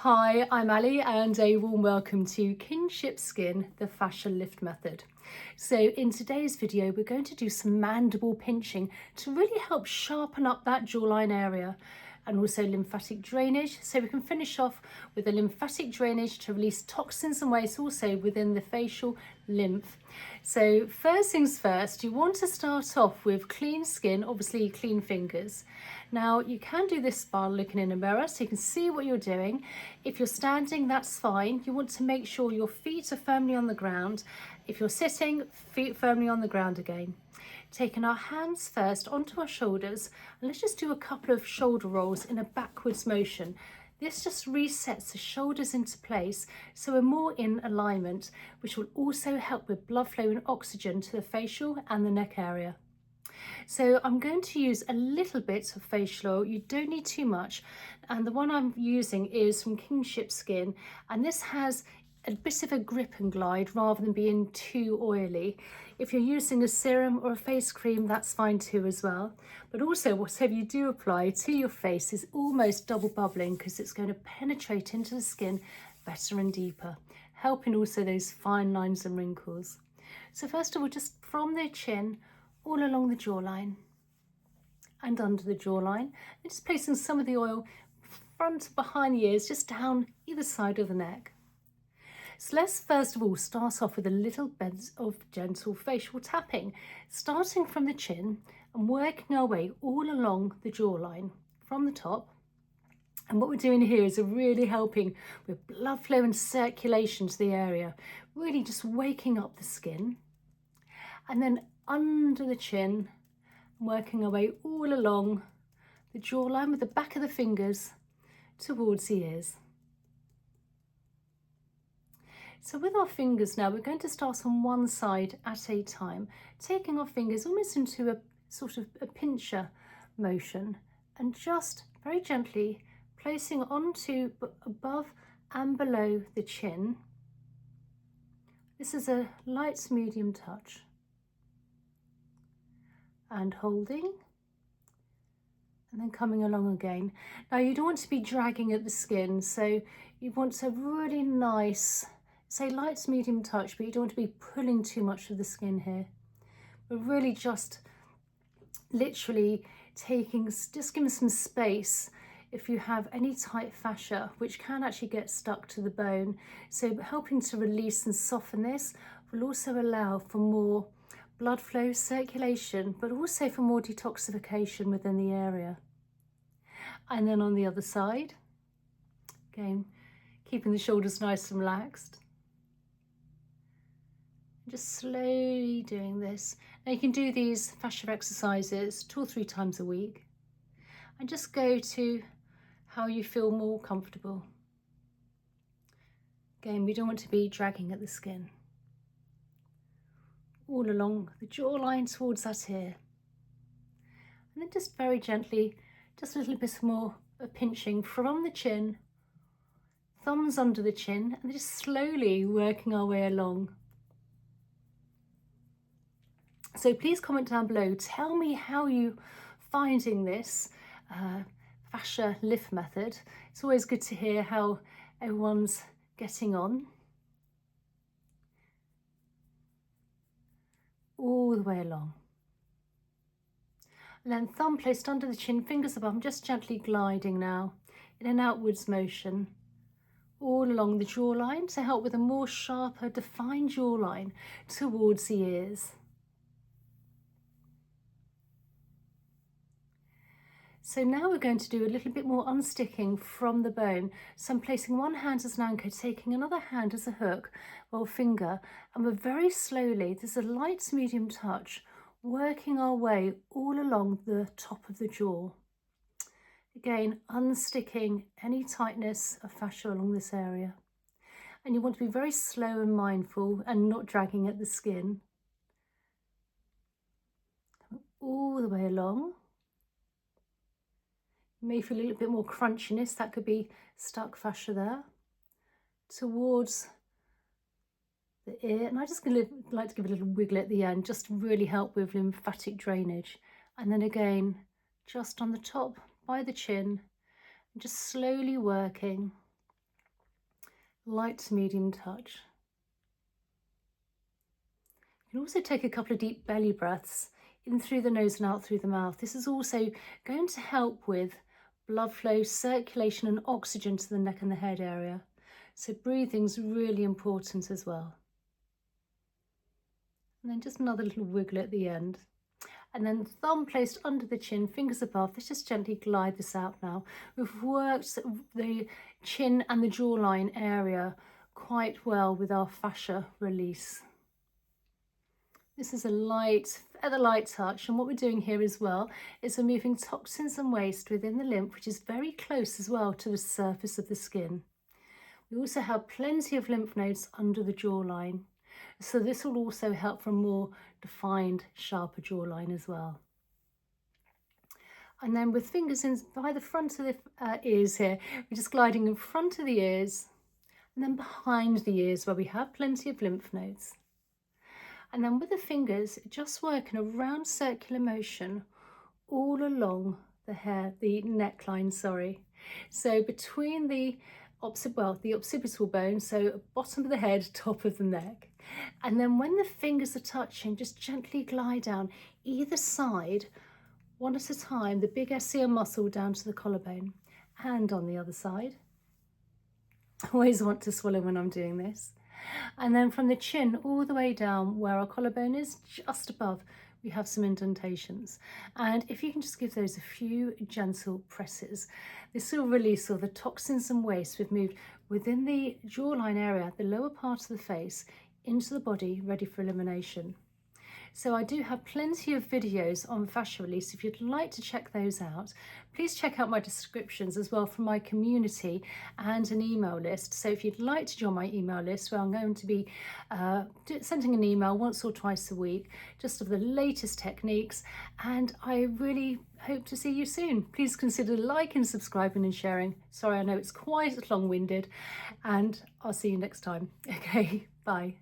Hi, I'm Ali and a warm welcome to Kinship Skin, the Fascia Lift Method. So in today's video, we're going to do some mandible pinching to really help sharpen up that jawline area and also lymphatic drainage. So we can finish off with a lymphatic drainage to release toxins and waste also within the facial lymph. So first things first, you want to start off with clean skin, obviously clean fingers. Now you can do this by looking in a mirror so you can see what you're doing. If you're standing, that's fine. You want to make sure your feet are firmly on the ground. If you're sitting, feet firmly on the ground again. Taking our hands first onto our shoulders, and let's just do a couple of shoulder rolls in a backwards motion. This just resets the shoulders into place so we're more in alignment, which will also help with blood flow and oxygen to the facial and the neck area. So I'm going to use a little bit of facial oil. You don't need too much, and the one I'm using is from Kinship Skin, and this has a bit of a grip and glide rather than being too oily. If you're using a serum or a face cream, that's fine too as well. But also whatever you do apply to your face is almost double bubbling because it's going to penetrate into the skin better and deeper, helping also those fine lines and wrinkles. So first of all, just from the chin all along the jawline and under the jawline, and just placing some of the oil front behind the ears, just down either side of the neck. So let's first of all start off with a little bit of gentle facial tapping, starting from the chin and working our way all along the jawline from the top. And what we're doing here is really helping with blood flow and circulation to the area, really just waking up the skin. And then under the chin, working our way all along the jawline with the back of the fingers towards the ears. So with our fingers now, we're going to start on one side at a time, taking our fingers almost into a sort of a pincher motion and just very gently placing onto above and below the chin. This is a light medium touch. And holding, and then coming along again. Now you don't want to be dragging at the skin, so you want a really nice, say light medium touch, but you don't want to be pulling too much of the skin here. We're really just literally just giving some space if you have any tight fascia, which can actually get stuck to the bone. So helping to release and soften this will also allow for more blood flow, circulation, but also for more detoxification within the area. And then on the other side, again, keeping the shoulders nice and relaxed. Just slowly doing this. Now you can do these fascia exercises 2 or 3 times a week, and just go to how you feel more comfortable. Again, we don't want to be dragging at the skin. All along the jawline towards that ear. And then just very gently, just a little bit more of pinching from the chin, thumbs under the chin, and just slowly working our way along. So please comment down below, tell me how you're finding this fascia lift method. It's always good to hear how everyone's getting on. All the way along. And then thumb placed under the chin, fingers above, just gently gliding now in an outwards motion all along the jawline to help with a more sharper, defined jawline towards the ears. So now we're going to do a little bit more unsticking from the bone. So I'm placing one hand as an anchor, taking another hand as a hook or finger, and we're very slowly, there's a light medium touch, working our way all along the top of the jaw. Again, unsticking any tightness of fascia along this area. And you want to be very slow and mindful and not dragging at the skin. All the way along. You may feel a little bit more crunchiness, that could be stuck fascia there, towards the ear. And I'm just going to like to give a little wiggle at the end, just to really help with lymphatic drainage. And then again, just on the top by the chin, and just slowly working light to medium touch. You can also take a couple of deep belly breaths in through the nose and out through the mouth. This is also going to help with blood flow, circulation and oxygen to the neck and the head area. So breathing's really important as well. And then just another little wiggle at the end. And then thumb placed under the chin, fingers above. Let's just gently glide this out now. We've worked the chin and the jawline area quite well with our fascia release. This is a light, feather light touch, and what we're doing here as well is removing toxins and waste within the lymph, which is very close as well to the surface of the skin. We also have plenty of lymph nodes under the jawline, so this will also help for a more defined, sharper jawline as well. And then with fingers in by the front of the ears here, we're just gliding in front of the ears and then behind the ears where we have plenty of lymph nodes. And then with the fingers, just working a round circular motion all along the hair, the neckline, sorry. So between the occipital bone, so bottom of the head, top of the neck. And then when the fingers are touching, just gently glide down either side, one at a time, the big SCM muscle down to the collarbone, and on the other side. I always want to swallow when I'm doing this. And then from the chin all the way down where our collarbone is, just above, we have some indentations. And if you can just give those a few gentle presses, this will release all the toxins and waste we've moved within the jawline area, the lower part of the face, into the body, ready for elimination. So I do have plenty of videos on fascia release. If you'd like to check those out, please check out my descriptions as well from my community and an email list. So if you'd like to join my email list, where I'm going to be sending an email once or twice a week, just of the latest techniques, and I really hope to see you soon. Please consider liking, subscribing and sharing. Sorry, I know it's quite long-winded, and I'll see you next time. Okay, bye.